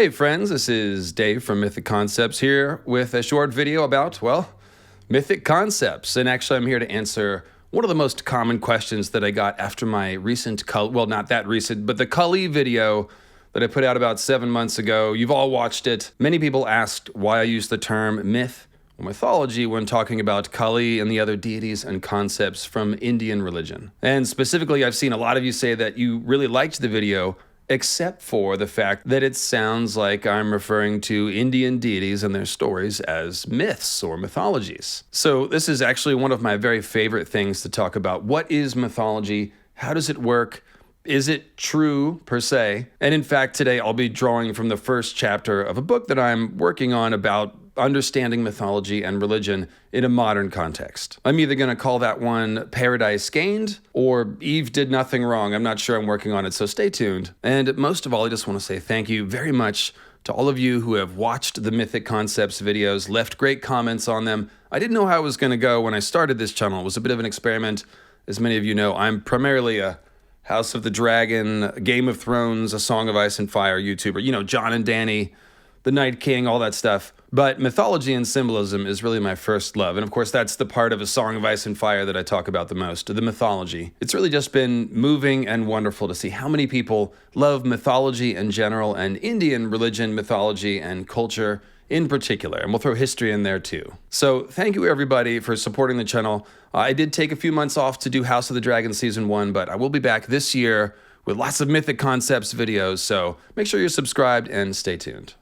Hey friends, this is Dave from Mythic Concepts here with a short video about, well, mythic concepts. And actually I'm here to answer one of the most common questions that I got after my recent, well not that recent, but the Kali video that I put out about 7 months ago. You've all watched it. Many people asked why I use the term myth or mythology when talking about Kali and the other deities and concepts from Indian religion. And specifically, I've seen a lot of you say that you really liked the video, except for the fact that it sounds like I'm referring to Indian deities and their stories as myths or mythologies. So this is actually one of my very favorite things to talk about. What is mythology? How does it work? Is it true per se? And in fact, today I'll be drawing from the first chapter of a book that I'm working on about understanding mythology and religion in a modern context. I'm either going to call that one Paradise Gained or Eve Did Nothing Wrong. I'm not sure. I'm working on it, so stay tuned. And most of all, I just want to say thank you very much to all of you who have watched the Mythic Concepts videos, left great comments on them. I didn't know how it was going to go when I started this channel. It was a bit of an experiment. As many of you know, I'm primarily a House of the Dragon, Game of Thrones, A Song of Ice and Fire YouTuber. You know, John and Danny, the Night King, all that stuff. But mythology and symbolism is really my first love. And of course, that's the part of A Song of Ice and Fire that I talk about the most, the mythology. It's really just been moving and wonderful to see how many people love mythology in general and Indian religion, mythology, and culture in particular. And we'll throw history in there too. So thank you everybody for supporting the channel. I did take a few months off to do House of the Dragon Season 1, but I will be back this year with lots of Mythic Concepts videos. So make sure you're subscribed and stay tuned.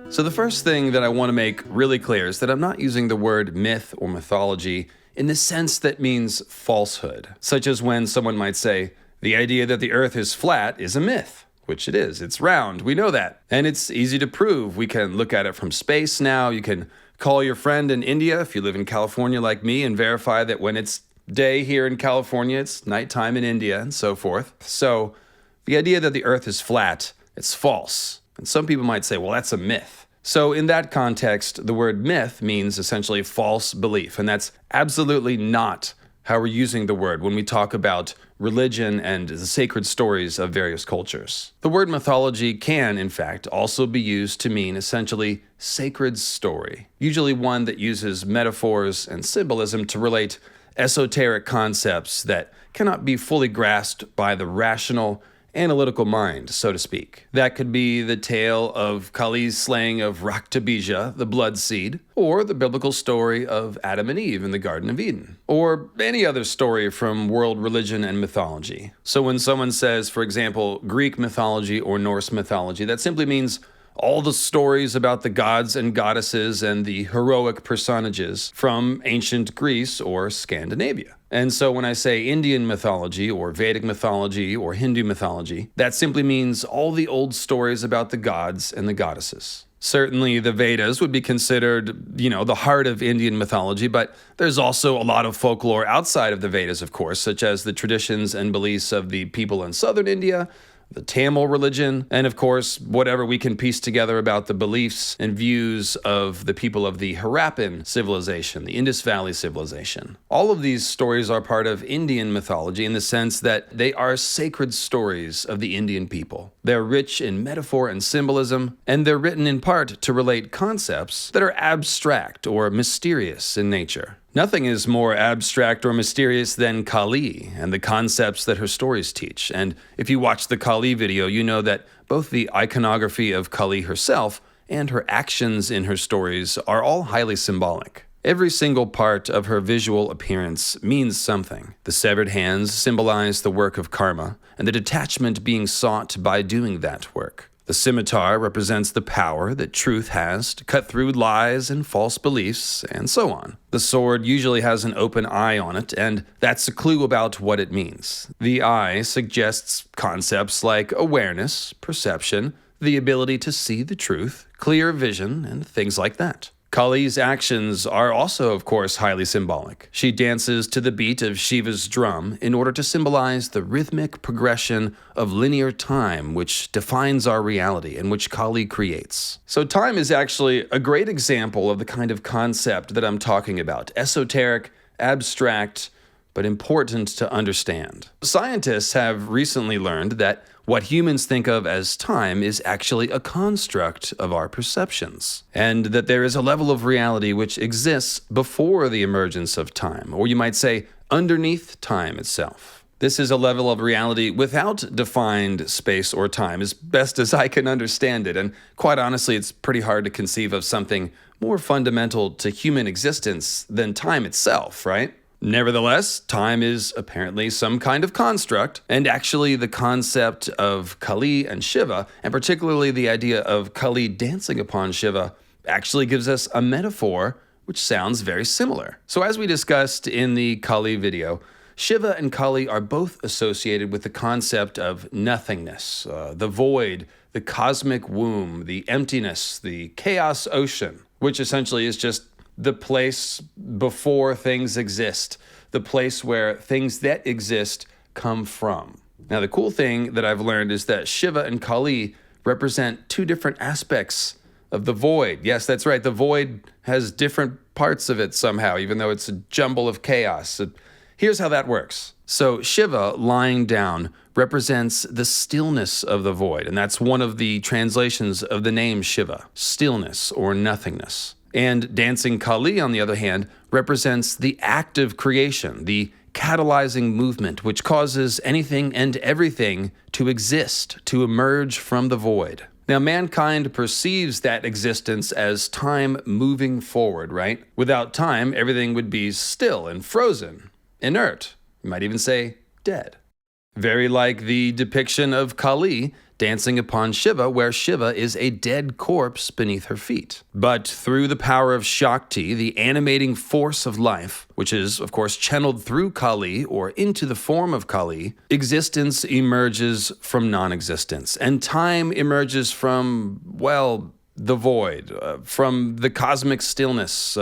So the first thing that I want to make really clear is that I'm not using the word myth or mythology in the sense that means falsehood, such as when someone might say, the idea that the earth is flat is a myth, which it is. It's round. We know that. And it's easy to prove. We can look at it from space now. You can call your friend in India, if you live in California like me, and verify that when it's day here in California, it's nighttime in India, and so forth. So the idea that the earth is flat, it's false. And some people might say, well, that's a myth. So in that context, the word myth means essentially false belief, and that's absolutely not how we're using the word when we talk about religion and the sacred stories of various cultures. The word mythology can, in fact, also be used to mean essentially sacred story, usually one that uses metaphors and symbolism to relate esoteric concepts that cannot be fully grasped by the rational analytical mind, so to speak. That could be the tale of Kali's slaying of Raktabija, the blood seed, or the biblical story of Adam and Eve in the Garden of Eden, or any other story from world religion and mythology. So when someone says, for example, Greek mythology or Norse mythology, that simply means all the stories about the gods and goddesses and the heroic personages from ancient Greece or Scandinavia. And so when I say Indian mythology or Vedic mythology or Hindu mythology, that simply means all the old stories about the gods and the goddesses. Certainly the Vedas would be considered, the heart of Indian mythology, but there's also a lot of folklore outside of the Vedas, of course, such as the traditions and beliefs of the people in southern India, the Tamil religion, and of course, whatever we can piece together about the beliefs and views of the people of the Harappan civilization, the Indus Valley civilization. All of these stories are part of Indian mythology in the sense that they are sacred stories of the Indian people. They're rich in metaphor and symbolism, and they're written in part to relate concepts that are abstract or mysterious in nature. Nothing is more abstract or mysterious than Kali and the concepts that her stories teach. And if you watch the Kali video, you know that both the iconography of Kali herself and her actions in her stories are all highly symbolic. Every single part of her visual appearance means something. The severed hands symbolize the work of karma and the detachment being sought by doing that work. The scimitar represents the power that truth has to cut through lies and false beliefs, and so on. The sword usually has an open eye on it, and that's a clue about what it means. The eye suggests concepts like awareness, perception, the ability to see the truth, clear vision, and things like that. Kali's actions are also, of course, highly symbolic. She dances to the beat of Shiva's drum in order to symbolize the rhythmic progression of linear time which defines our reality and which Kali creates. So time is actually a great example of the kind of concept that I'm talking about. Esoteric, abstract, but important to understand. Scientists have recently learned that what humans think of as time is actually a construct of our perceptions, and that there is a level of reality which exists before the emergence of time, or you might say underneath time itself. This is a level of reality without defined space or time, as best as I can understand it, and quite honestly, it's pretty hard to conceive of something more fundamental to human existence than time itself, right? Nevertheless, time is apparently some kind of construct, and actually the concept of Kali and Shiva, and particularly the idea of Kali dancing upon Shiva, actually gives us a metaphor which sounds very similar. So as we discussed in the Kali video, Shiva and Kali are both associated with the concept of nothingness, the void, the cosmic womb, the emptiness, the chaos ocean, which essentially is just the place before things exist, the place where things that exist come from. Now, the cool thing that I've learned is that Shiva and Kali represent two different aspects of the void. Yes, that's right. The void has different parts of it somehow, even though it's a jumble of chaos. So here's how that works. So Shiva, lying down, represents the stillness of the void, and that's one of the translations of the name Shiva, stillness or nothingness. And dancing Kali, on the other hand, represents the act of creation, the catalyzing movement which causes anything and everything to exist, to emerge from the void. Now, mankind perceives that existence as time moving forward, right? Without time, everything would be still and frozen, inert. You might even say dead. Very like the depiction of Kali dancing upon Shiva, where Shiva is a dead corpse beneath her feet. But through the power of Shakti, the animating force of life, which is, of course, channeled through Kali or into the form of Kali, existence emerges from non-existence, and time emerges from, well, the void, from the cosmic stillness,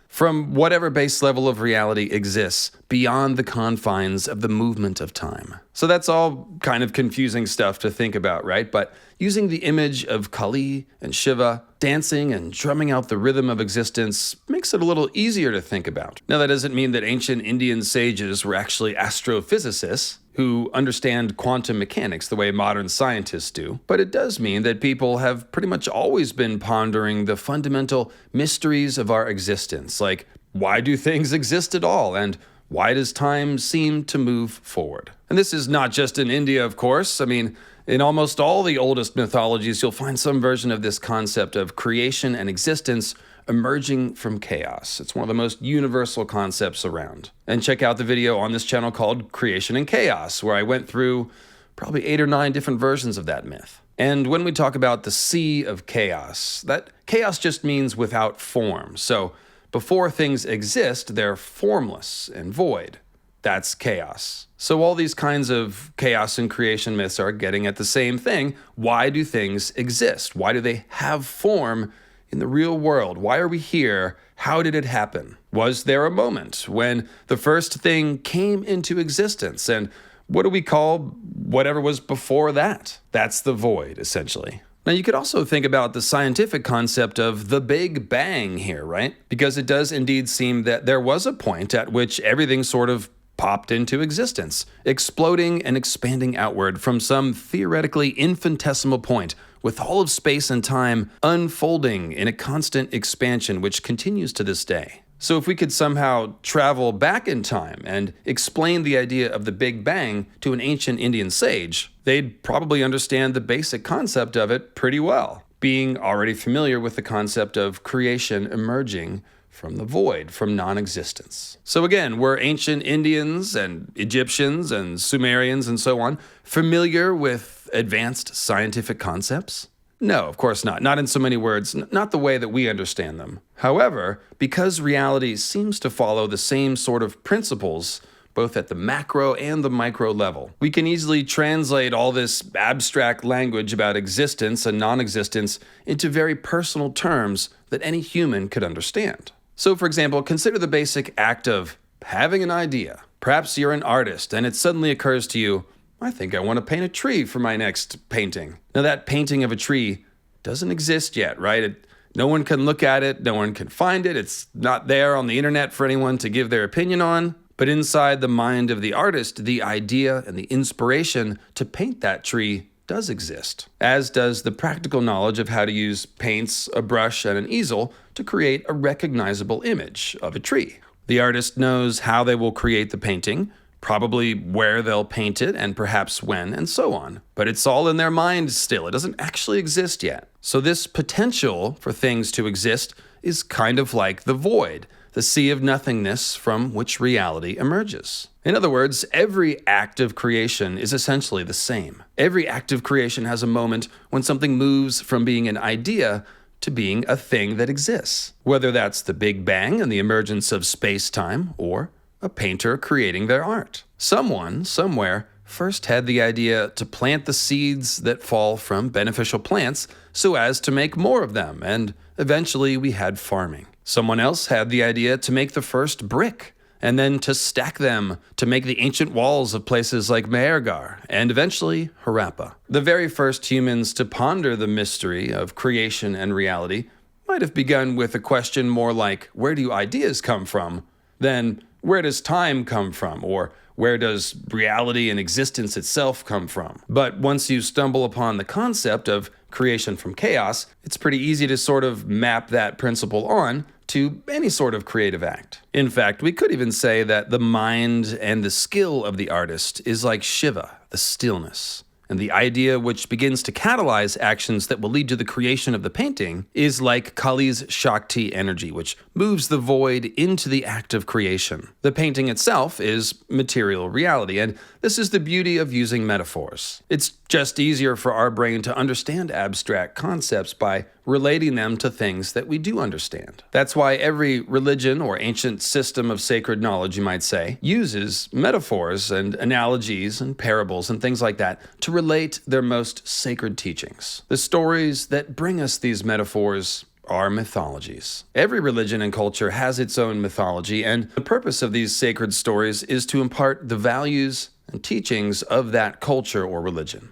from whatever base level of reality exists beyond the confines of the movement of time. So that's all kind of confusing stuff to think about, right? But using the image of Kali and Shiva dancing and drumming out the rhythm of existence makes it a little easier to think about. Now, that doesn't mean that ancient Indian sages were actually astrophysicists who understand quantum mechanics the way modern scientists do, but it does mean that people have pretty much always been pondering the fundamental mysteries of our existence, like why do things exist at all, and why does time seem to move forward? And this is not just in India, of course. I mean, in almost all the oldest mythologies, you'll find some version of this concept of creation and existence emerging from chaos. It's one of the most universal concepts around. And check out the video on this channel called Creation and Chaos, where I went through probably 8 or 9 different versions of that myth. And when we talk about the sea of chaos, that chaos just means without form. So before things exist, they're formless and void. That's chaos. So all these kinds of chaos and creation myths are getting at the same thing. Why do things exist? Why do they have form in the real world? Why are we here? How did it happen? Was there a moment when the first thing came into existence? And what do we call whatever was before that? That's the void, essentially. Now, you could also think about the scientific concept of the Big Bang here, right? Because it does indeed seem that there was a point at which everything sort of popped into existence, exploding and expanding outward from some theoretically infinitesimal point, with all of space and time unfolding in a constant expansion which continues to this day. So if we could somehow travel back in time and explain the idea of the Big Bang to an ancient Indian sage, they'd probably understand the basic concept of it pretty well, being already familiar with the concept of creation emerging from the void, from non-existence. So again, were ancient Indians and Egyptians and Sumerians and so on familiar with advanced scientific concepts? No, of course not. Not in so many words, not the way that we understand them. However, because reality seems to follow the same sort of principles, both at the macro and the micro level, we can easily translate all this abstract language about existence and non-existence into very personal terms that any human could understand. So, for example, consider the basic act of having an idea. Perhaps you're an artist and it suddenly occurs to you, I think I want to paint a tree for my next painting. Now, that painting of a tree doesn't exist yet, right? No one can look at it, no one can find it, it's not there on the internet for anyone to give their opinion on. But inside the mind of the artist, the idea and the inspiration to paint that tree does exist, as does the practical knowledge of how to use paints, a brush, and an easel to create a recognizable image of a tree. The artist knows how they will create the painting, probably where they'll paint it, and perhaps when, and so on. But it's all in their mind still. It doesn't actually exist yet. So this potential for things to exist is kind of like the void, the sea of nothingness from which reality emerges. In other words, every act of creation is essentially the same. Every act of creation has a moment when something moves from being an idea to being a thing that exists, whether that's the Big Bang and the emergence of space-time, or a painter creating their art. Someone, somewhere, first had the idea to plant the seeds that fall from beneficial plants so as to make more of them, and eventually we had farming. Someone else had the idea to make the first brick, and then to stack them to make the ancient walls of places like Mehergar, and eventually Harappa. The very first humans to ponder the mystery of creation and reality might have begun with a question more like, where do ideas come from? Then, where does time come from? Or where does reality and existence itself come from? But once you stumble upon the concept of creation from chaos, it's pretty easy to sort of map that principle on to any sort of creative act. In fact, we could even say that the mind and the skill of the artist is like Shiva, the stillness. And the idea which begins to catalyze actions that will lead to the creation of the painting is like Kali's Shakti energy, which moves the void into the act of creation. The painting itself is material reality, and this is the beauty of using metaphors. It's just easier for our brain to understand abstract concepts by relating them to things that we do understand. That's why every religion or ancient system of sacred knowledge, you might say, uses metaphors and analogies and parables and things like that to relate their most sacred teachings. The stories that bring us these metaphors are mythologies. Every religion and culture has its own mythology, and the purpose of these sacred stories is to impart the values and teachings of that culture or religion.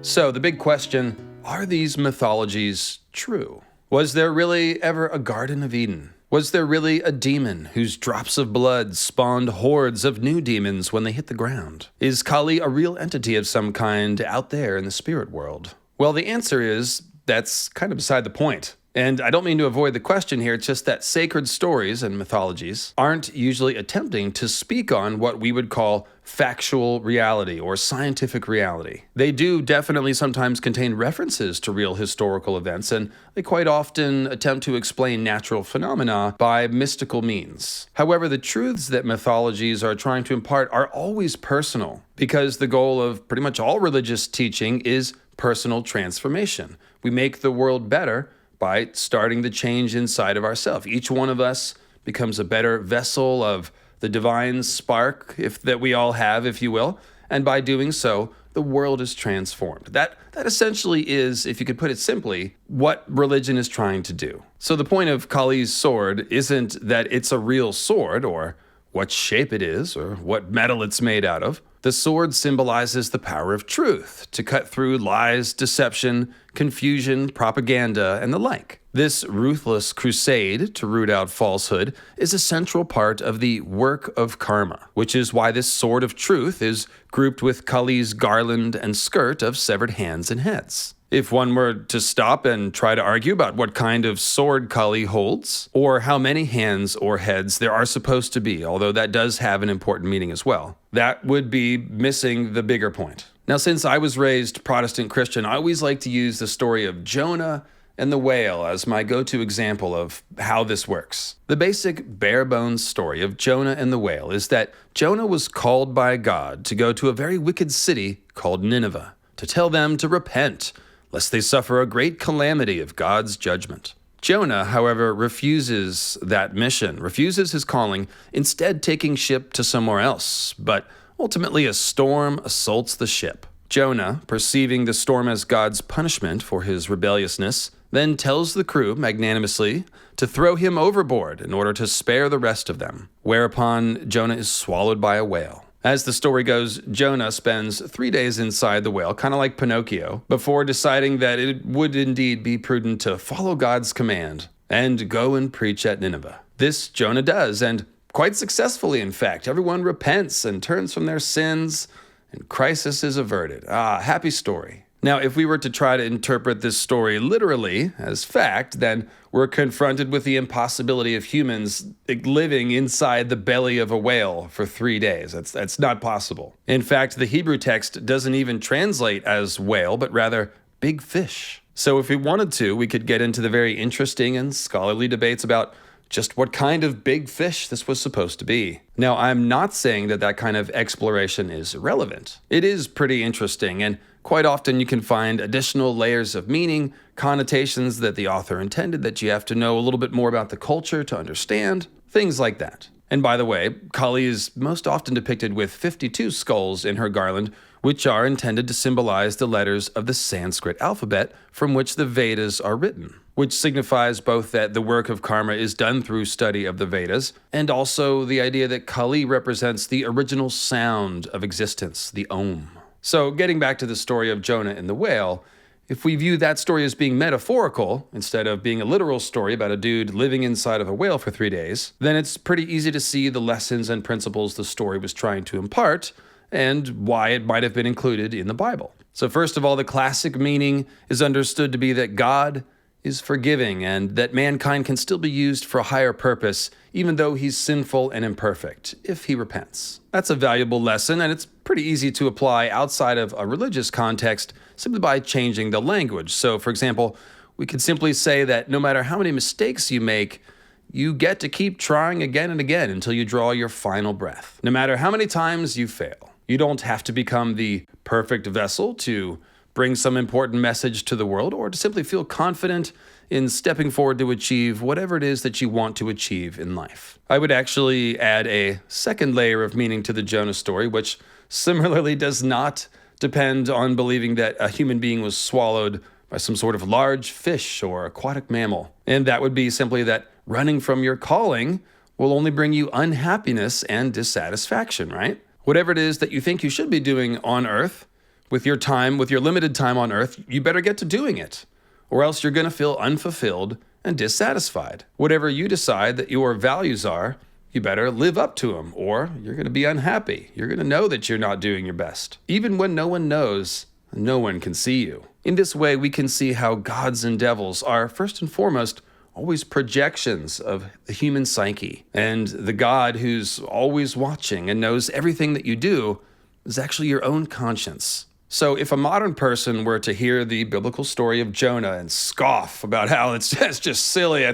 So the big question, are these mythologies true? Was there really ever a Garden of Eden? Was there really a demon whose drops of blood spawned hordes of new demons when they hit the ground? Is Kali a real entity of some kind out there in the spirit world? Well, the answer is that's kind of beside the point. And I don't mean to avoid the question here, it's just that sacred stories and mythologies aren't usually attempting to speak on what we would call factual reality or scientific reality. They do definitely sometimes contain references to real historical events, and they quite often attempt to explain natural phenomena by mystical means. However, the truths that mythologies are trying to impart are always personal, because the goal of pretty much all religious teaching is personal transformation. We make the world better by starting the change inside of ourselves. Each one of us becomes a better vessel of the divine spark that we all have, if you will, and by doing so, the world is transformed. That essentially is, if you could put it simply, what religion is trying to do. So the point of Kali's sword isn't that it's a real sword, or what shape it is, or what metal it's made out of. The sword symbolizes the power of truth to cut through lies, deception, confusion, propaganda, and the like. This ruthless crusade to root out falsehood is a central part of the work of karma, which is why this sword of truth is grouped with Kali's garland and skirt of severed hands and heads. If one were to stop and try to argue about what kind of sword Kali holds, or how many hands or heads there are supposed to be, although that does have an important meaning as well, that would be missing the bigger point. Now, since I was raised Protestant Christian, I always like to use the story of Jonah and the whale as my go-to example of how this works. The basic bare-bones story of Jonah and the whale is that Jonah was called by God to go to a very wicked city called Nineveh, to tell them to repent, lest they suffer a great calamity of God's judgment. Jonah, however, refuses that mission, refuses his calling, instead taking ship to somewhere else. But ultimately, a storm assaults the ship. Jonah, perceiving the storm as God's punishment for his rebelliousness, then tells the crew magnanimously to throw him overboard in order to spare the rest of them, whereupon Jonah is swallowed by a whale. As the story goes, Jonah spends 3 days inside the whale, kind of like Pinocchio, before deciding that it would indeed be prudent to follow God's command and go and preach at Nineveh. This Jonah does, and quite successfully, in fact. Everyone repents and turns from their sins, and crisis is averted. Happy story. Now, if we were to try to interpret this story literally as fact, then we're confronted with the impossibility of humans living inside the belly of a whale for 3 days. That's not possible. In fact, the Hebrew text doesn't even translate as whale, but rather big fish. So if we wanted to, we could get into the very interesting and scholarly debates about just what kind of big fish this was supposed to be. Now, I'm not saying that kind of exploration is irrelevant. It is pretty interesting, and quite often you can find additional layers of meaning, connotations that the author intended that you have to know a little bit more about the culture to understand, things like that. And by the way, Kali is most often depicted with 52 skulls in her garland, which are intended to symbolize the letters of the Sanskrit alphabet from which the Vedas are written, which signifies both that the work of karma is done through study of the Vedas, and also the idea that Kali represents the original sound of existence, the Om. So getting back to the story of Jonah and the whale, if we view that story as being metaphorical, instead of being a literal story about a dude living inside of a whale for 3 days, then it's pretty easy to see the lessons and principles the story was trying to impart, and why it might have been included in the Bible. So first of all, the classic meaning is understood to be that God is forgiving and that mankind can still be used for a higher purpose, even though he's sinful and imperfect, if he repents. That's a valuable lesson, and it's pretty easy to apply outside of a religious context simply by changing the language. So, for example, we could simply say that no matter how many mistakes you make, you get to keep trying again and again until you draw your final breath. No matter how many times you fail, you don't have to become the perfect vessel to bring some important message to the world, or to simply feel confident in stepping forward to achieve whatever it is that you want to achieve in life. I would actually add a second layer of meaning to the Jonah story, which similarly does not depend on believing that a human being was swallowed by some sort of large fish or aquatic mammal. And that would be simply that running from your calling will only bring you unhappiness and dissatisfaction, right? Whatever it is that you think you should be doing on earth, with your limited time on earth, you better get to doing it, or else you're going to feel unfulfilled and dissatisfied. Whatever you decide that your values are, you better live up to them, or you're going to be unhappy. You're going to know that you're not doing your best. Even when no one knows, no one can see you. In this way, we can see how gods and devils are, first and foremost, always projections of the human psyche. And the God who's always watching and knows everything that you do is actually your own conscience. So if a modern person were to hear the biblical story of Jonah and scoff about how it's just silly,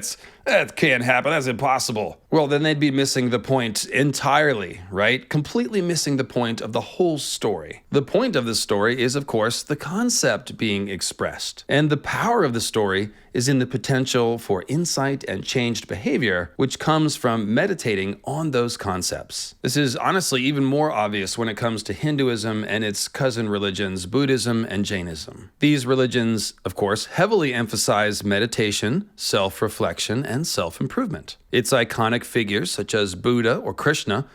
that can't happen, that's impossible, well, then they'd be missing the point entirely, right? Completely missing the point of the whole story. The point of the story is, of course, the concept being expressed. And the power of the story is in the potential for insight and changed behavior, which comes from meditating on those concepts. This is honestly even more obvious when it comes to Hinduism and its cousin religions, Buddhism and Jainism. These religions, of course, heavily emphasize meditation, self-reflection, and self-improvement. Its iconic figures, such as Buddha or Krishna,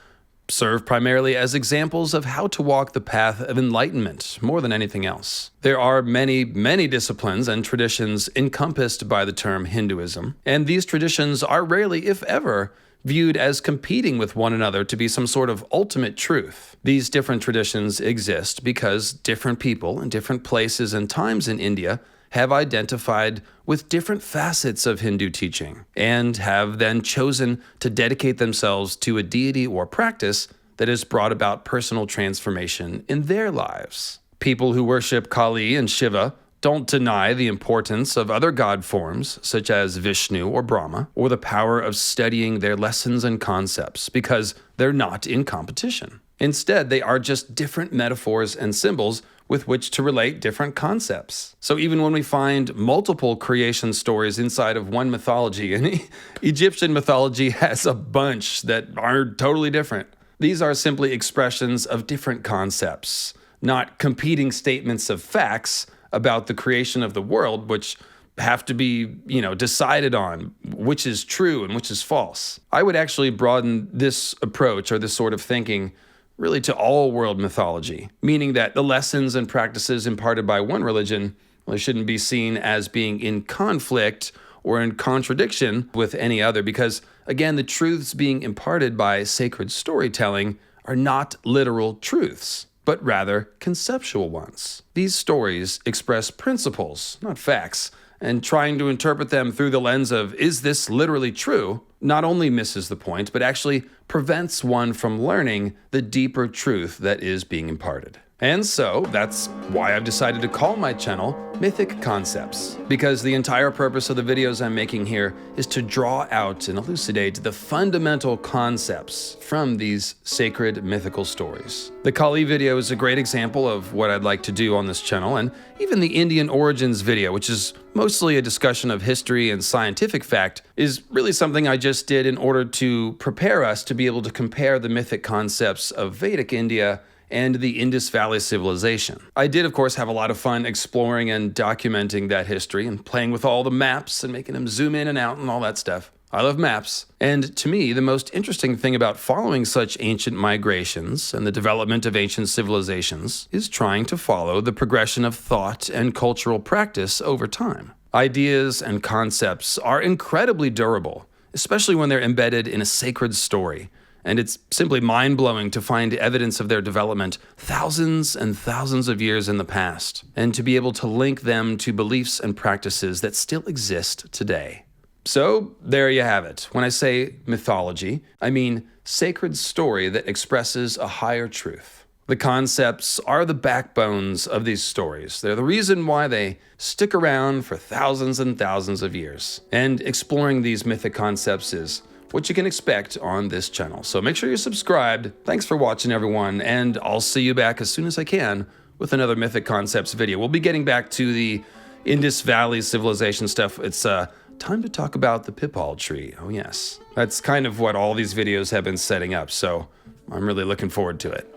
serve primarily as examples of how to walk the path of enlightenment more than anything else. There are many, many disciplines and traditions encompassed by the term Hinduism, and these traditions are rarely, if ever, viewed as competing with one another to be some sort of ultimate truth. These different traditions exist because different people in different places and times in India have identified with different facets of Hindu teaching and have then chosen to dedicate themselves to a deity or practice that has brought about personal transformation in their lives. People who worship Kali and Shiva don't deny the importance of other god forms, such as Vishnu or Brahma, or the power of studying their lessons and concepts, because they're not in competition. Instead, they are just different metaphors and symbols with which to relate different concepts. So even when we find multiple creation stories inside of one mythology, and Egyptian mythology has a bunch that are totally different, these are simply expressions of different concepts, not competing statements of facts about the creation of the world, which have to be, decided on which is true and which is false. I would actually broaden this approach or this sort of thinking really to all world mythology, meaning that the lessons and practices imparted by one religion really shouldn't be seen as being in conflict or in contradiction with any other, because, again, the truths being imparted by sacred storytelling are not literal truths, but rather conceptual ones. These stories express principles, not facts, and trying to interpret them through the lens of, is this literally true, not only misses the point, but actually prevents one from learning the deeper truth that is being imparted. And so that's why I've decided to call my channel Mythic Concepts, because the entire purpose of the videos I'm making here is to draw out and elucidate the fundamental concepts from these sacred mythical stories. The Kali video is a great example of what I'd like to do on this channel, and even the Indian origins video, which is mostly a discussion of history and scientific fact, is really something I just did in order to prepare us to be able to compare the mythic concepts of Vedic India and the Indus Valley civilization. I did, of course, have a lot of fun exploring and documenting that history and playing with all the maps and making them zoom in and out and all that stuff. I love maps. And to me, the most interesting thing about following such ancient migrations and the development of ancient civilizations is trying to follow the progression of thought and cultural practice over time. Ideas and concepts are incredibly durable, especially when they're embedded in a sacred story. And it's simply mind-blowing to find evidence of their development thousands and thousands of years in the past, and to be able to link them to beliefs and practices that still exist today. So there you have it. When I say mythology, I mean sacred story that expresses a higher truth. The concepts are the backbones of these stories. They're the reason why they stick around for thousands and thousands of years. And exploring these mythic concepts is what you can expect on this channel. So make sure you're subscribed. Thanks for watching, everyone, and I'll see you back as soon as I can with another Mythic Concepts video. We'll be getting back to the Indus Valley civilization stuff. It's time to talk about the P.I.E tree. Oh yes, that's kind of what all these videos have been setting up, so I'm really looking forward to it.